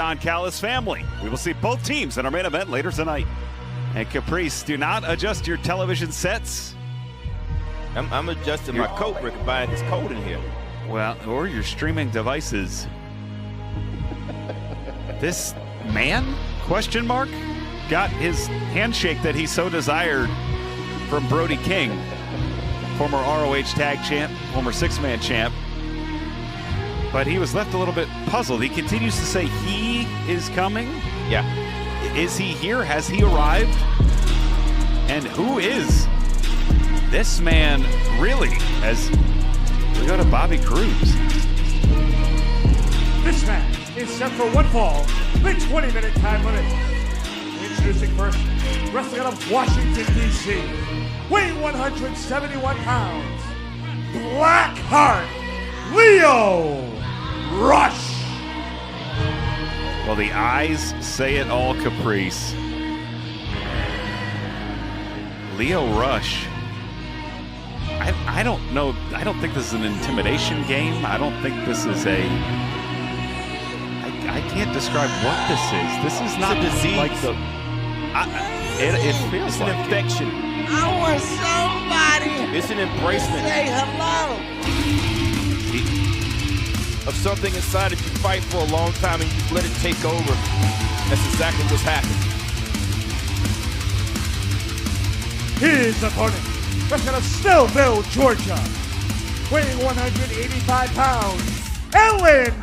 Don Callis family. We will see both teams in our main event later tonight. And Caprice, do not adjust your television sets. I'm adjusting my coat, Rick, buying this coat in here. Well, or your streaming devices. This man, question mark, got his handshake that he so desired from Brody King, former ROH tag champ, former six-man champ. But he was left a little bit puzzled. He continues to say he is coming. Yeah. Is he here? Has he arrived? And who is this man really? As we go to Bobby Cruz. This man is set for one fall, the 20-minute time limit. Introducing first, wrestling out of Washington, D.C., weighing 171 pounds, Blackheart Lio Rush. Well, the eyes say it all, Caprice. Lio Rush. I don't know. I don't think this is an intimidation game. I don't think this is a... I can't describe what this is. This is not a disease. Like the... it feels it's like an infection. I want somebody It's an embracement say hello. of something inside that you fight for a long time and you let it take over. That's exactly what's happened. His opponent, wrestling out of Snellville, Georgia, weighing 185 pounds, Ellen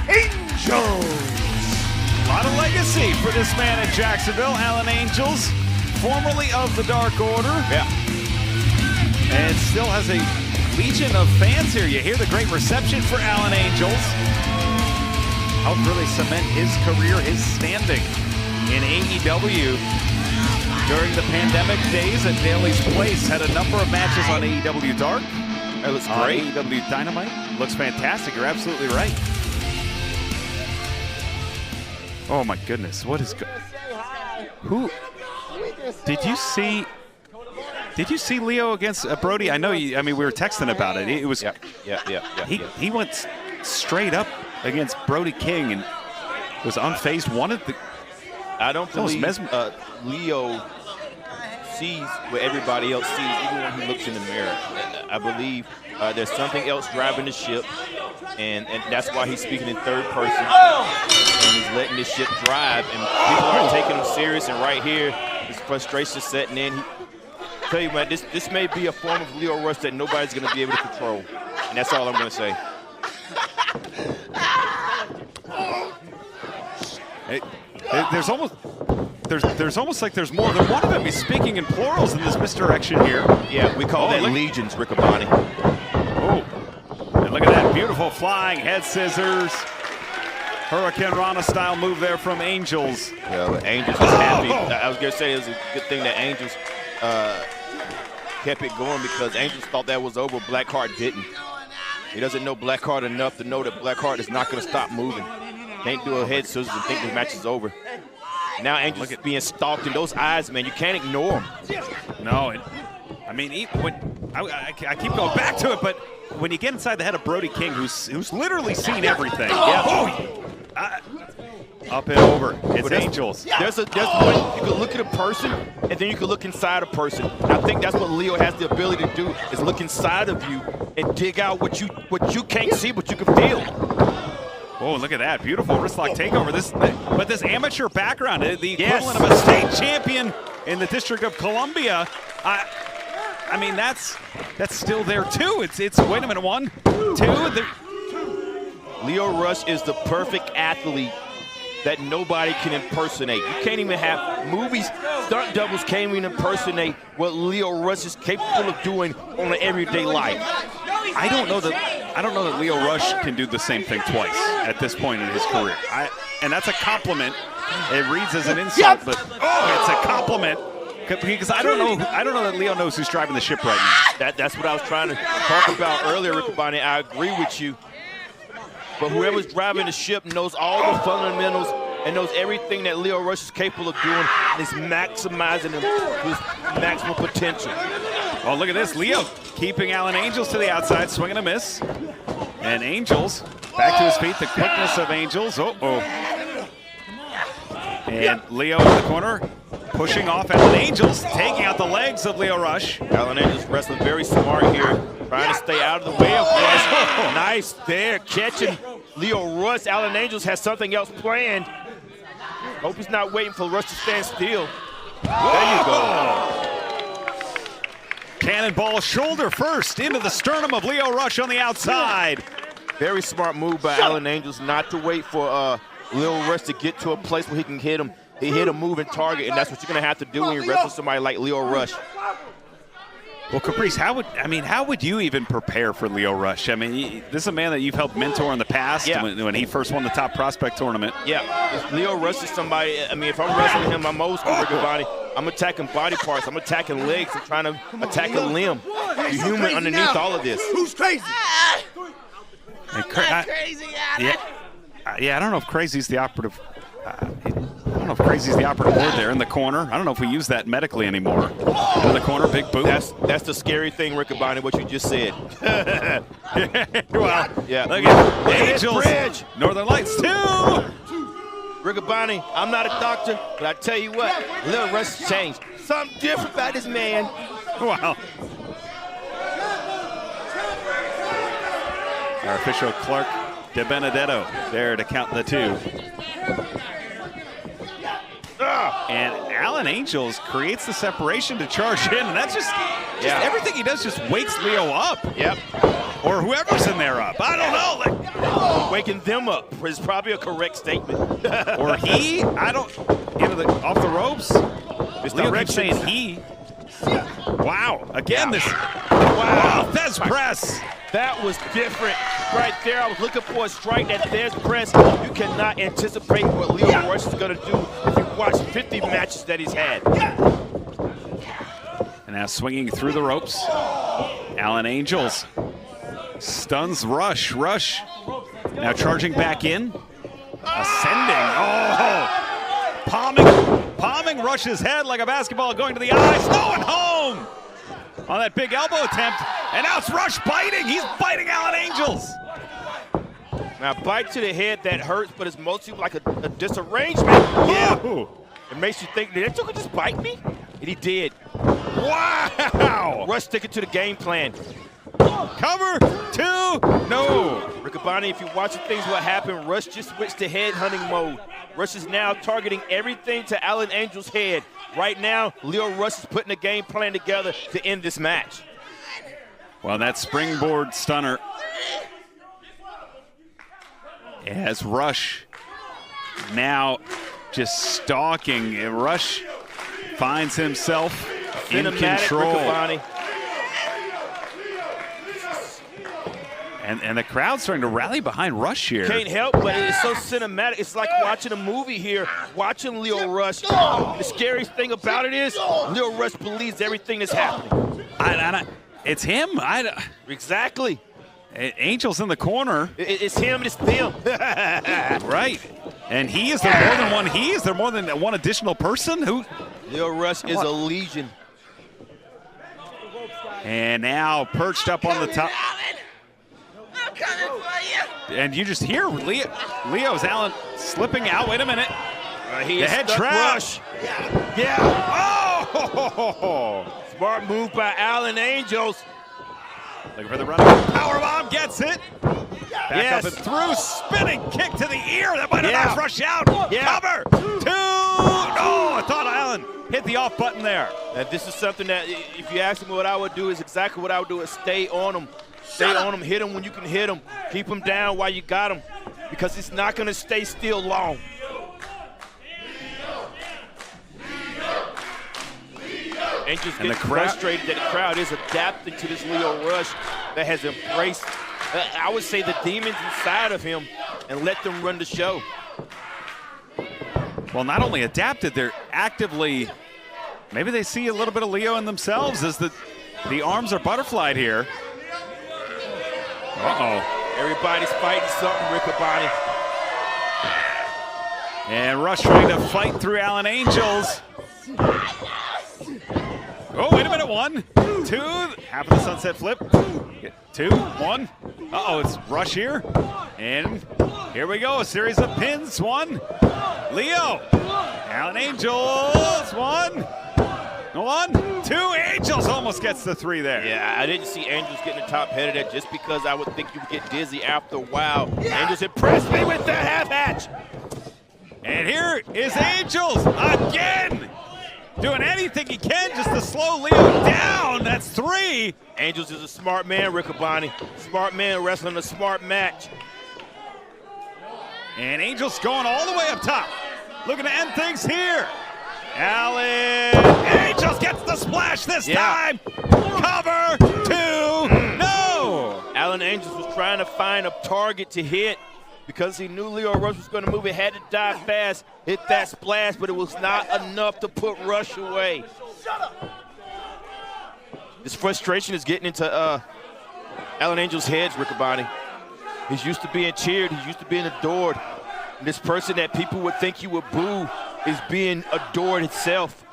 Angels. A lot of legacy for this man at Jacksonville, Alan Angels, formerly of the Dark Order. Yeah. And still has a legion of fans here. You hear the great reception for Alan Angels. Helped really cement his career, his standing in AEW during the pandemic days at Daly's Place. Had a number of matches on AEW Dark. That looks great. AEW Dynamite. Looks fantastic. You're absolutely right. Oh my goodness, what is who did you see? Did you see Lio against Brody? I know you. I mean, we were texting about it. It was. Yeah. He went straight up against Brody King and was unfazed. Wanted the. I don't believe Lio sees what everybody else sees, even when he looks in the mirror. I believe there's something else driving the ship, and that's why he's speaking in third person. And he's letting this ship drive, and people aren't taking him serious. And right here, his frustration setting in. Tell you, man, this may be a form of Lio Rush that nobody's going to be able to control, and that's all I'm going to say. There's almost like there's more than one of them. He's speaking in plurals in this misdirection here. Yeah, we call that legions, Riccaboni. Oh, and look at that beautiful flying head scissors. Hurricane Rana style move there from Angels. Yeah, but Angels was happy. I was going to say it was a good thing that Angels kept it going, because Angels thought that was over. Blackheart didn't. He doesn't know Blackheart enough to know that Blackheart is not going to stop moving. Can't do a head scissors and think the match is over. Now Angels is being stalked, and those eyes, man, you can't ignore them. No, I mean, I keep going back to it, but when you get inside the head of Brody King, who's literally seen everything. Up and over. It's Angels. There's one, you could look at a person, and then you could look inside a person. And I think that's what Lio has the ability to do, is look inside of you and dig out what you can't see, but you can feel. Oh, look at that. Beautiful wristlock takeover. But this amateur background, the equivalent of a state champion in the District of Columbia. I mean, that's still there, too. It's wait a minute, 1, 2. Lio Rush is the perfect athlete that nobody can impersonate. You can't even have movies. Stunt doubles can't even impersonate what Lio Rush is capable of doing on an everyday life. I don't know that Lio Rush can do the same thing twice at this point in his career. And that's a compliment. It reads as an insult, but it's a compliment, because I don't know that Lio knows who's driving the ship right now. That's what I was trying to talk about earlier, Riccaboni. I agree with you. But whoever's driving the ship knows all the fundamentals and knows everything that Lio Rush is capable of doing, and is maximizing his maximum potential. Oh, look at this. Lio keeping Alan Angels to the outside, swing and a miss. And Angels back to his feet, the quickness of Angels. And Leo in the corner, pushing off Alan Angels, taking out the legs of Leo Rush. Alan Angels wrestling very smart here, trying to stay out of the way of Rush. Nice there, catching Leo Rush. Alan Angels has something else planned. Hope he's not waiting for Rush to stand still. There you go. Cannonball shoulder first into the sternum of Leo Rush on the outside. Very smart move by Alan Angels not to wait for Leo Rush to get to a place where he can hit him. He hit a moving target, and that's what you're going to have to do when you wrestle somebody like Leo Rush. Well, Caprice, how would you even prepare for Leo Rush? I mean, this is a man that you've helped mentor in the past when he first won the Top Prospect tournament. Yeah, Leo Rush is somebody, I mean, if I'm wrestling him, I'm old school Ricky Bobby. I'm attacking body parts, I'm attacking legs, I'm trying to attack a limb. The human underneath all of this. Who's crazy? I'm not crazy, Alan. Yeah, I don't know if crazy's the operative. I don't know if crazy's the operative word there in the corner. I don't know if we use that medically anymore. In the corner, big boot. That's the scary thing, Riccaboni, what you just said. Well, yeah. Look at Angels, Bridge. Northern Lights 2. Riccaboni, I'm not a doctor, but I tell you what, Leo Rush changed. Something different about this man. Wow. Our official Clark De Benedetto there to count the 2. And Alan Angels creates the separation to charge in, and that's just everything he does just wakes Leo up. Yep. Or whoever's in there up. I don't know. Waking them up is probably a correct statement. Or he, I don't, off the ropes. Leo keeps saying he. Wow, again this, wow, Thez press. That was different right there. I was looking for a strike that Thez press. You cannot anticipate what Leo Rush is going to do if you watch 50 matches that he's had. And now swinging through the ropes, Alan Angels stuns Rush. Rush now charging back in, ascending. Oh, palming Rush's head like a basketball going to the eyes. Going home on that big elbow attempt. And now it's Rush biting. He's biting Alan Angels. Now, bite to the head that hurts, but it's mostly like a disarrangement. Yeah. It makes you think, did that joker just bite me? And he did. Wow. Rush sticking to the game plan. Cover 2. No. Riccaboni, if you're watching things what happened, Rush just switched to head hunting mode. Rush is now targeting everything to Alan Angels' head. Right now, Leo Rush is putting a game plan together to end this match. Well, that springboard stunner as Rush now just stalking. Rush finds himself in control. Riccaboni. And the crowd's starting to rally behind Rush here. Can't help, but it's so cinematic. It's like watching a movie here, watching Leo Rush. The scariest thing about it is Leo Rush believes everything that's happening. It's him. Exactly. Angel's in the corner. It's him, it's them. Right. And is there more than one he? Is there more than one additional person? Who? Leo Rush is a legion. And now perched up on the top. I'm coming for you. And you just hear Leo's Alan slipping out. Wait a minute. The head trap. Rush. Yeah. Oh! Smart move by Alan Angels. Looking for the running powerbomb. Gets it. Back up and through. Spinning kick to the ear. That might have knocked Rush out. Cover. 2. Oh, I thought Alan hit the off button there. And this is something that, if you ask me what I would do, is exactly what I would do, is stay on him. Stay on him, hit him when you can hit him. Keep him down while you got him, because it's not going to stay still long. Angels getting frustrated that the crowd is adapting to this Leo Rush that has embraced, I would say, the demons inside of him and let them run the show. Well, not only adapted, they're actively, maybe they see a little bit of Leo in themselves as the arms are butterflied here. Uh-oh. Everybody's fighting something, Riccaboni. And Rush trying to fight through Alan Angels. Oh, wait a minute. 1, 2. Half of the sunset flip. 2, 1. Uh-oh, it's Rush here. And here we go. A series of pins. 1. Leo. Alan Angels, one, two. Angels almost gets the 3 there. Yeah, I didn't see Angels getting the top head of that just because I would think you would get dizzy after a while. Angels impressed me with that half hatch. And here is Angels again, doing anything he can just to slow Leo down. That's 3. Angels is a smart man, Riccaboni. Smart man wrestling a smart match. And Angels going all the way up top, looking to end things here. Alan Angels gets the splash this time. Cover 2, no. Alan Angels was trying to find a target to hit because he knew Leo Rush was going to move. It had to die fast, hit that splash, but it was not enough to put Rush away. This frustration is getting into Alan Angels' heads, Riccaboni. He's used to being cheered. He's used to being adored. And this person that people would think you would boo is being adored itself.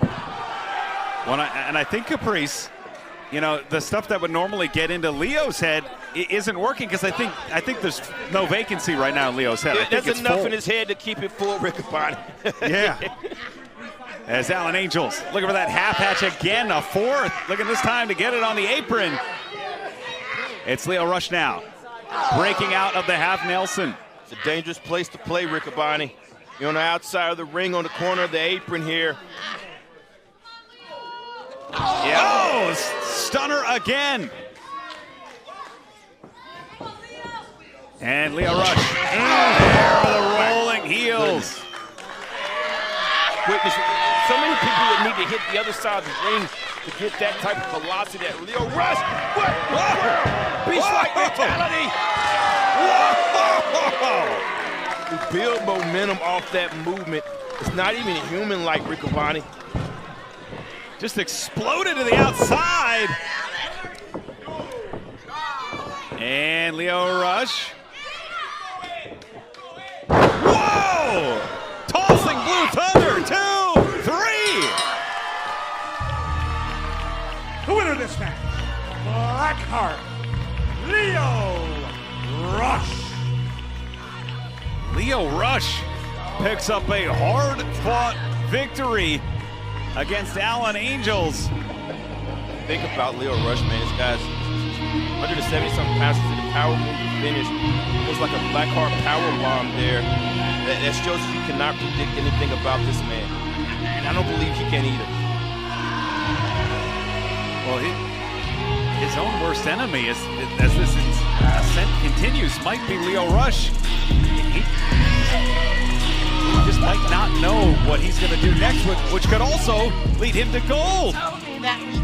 And I think Caprice, you know, the stuff that would normally get into Leo's head isn't working because I think there's no vacancy right now in Leo's head. I think There's enough full in his head to keep it full, Riccaboni. Yeah. As Alan Angels looking for that half hatch again, a 4th. Looking this time to get it on the apron. It's Leo Rush now, breaking out of the half Nelson. It's a dangerous place to play, Riccaboni. You're on the outside of the ring, on the corner of the apron here. Yeah. Oh, stunner again. And Leo Rush. There are the rolling heels. Witness, so many people would need to hit the other side of the ring to get that type of velocity that Leo Rush. What? Beast-like mentality. To build momentum off that movement. It's not even human-like, Riccaboni. Just exploded to the outside. And Leo Rush. Whoa! Tossing Blue Thunder, 2, 3. The winner of this match, Blackheart, Leo Rush. Leo Rush picks up a hard-fought victory against Alan Angels. Think about Leo Rush, man. This guy's 170-something pounds to the power move to finish. It was like a Blackheart power bomb there. That shows you cannot predict anything about this man. And I don't believe he can either. Well, his own worst enemy, as this ascent continues, might be Leo Rush. He just might not know what he's going to do next, which could also lead him to gold. Told me that was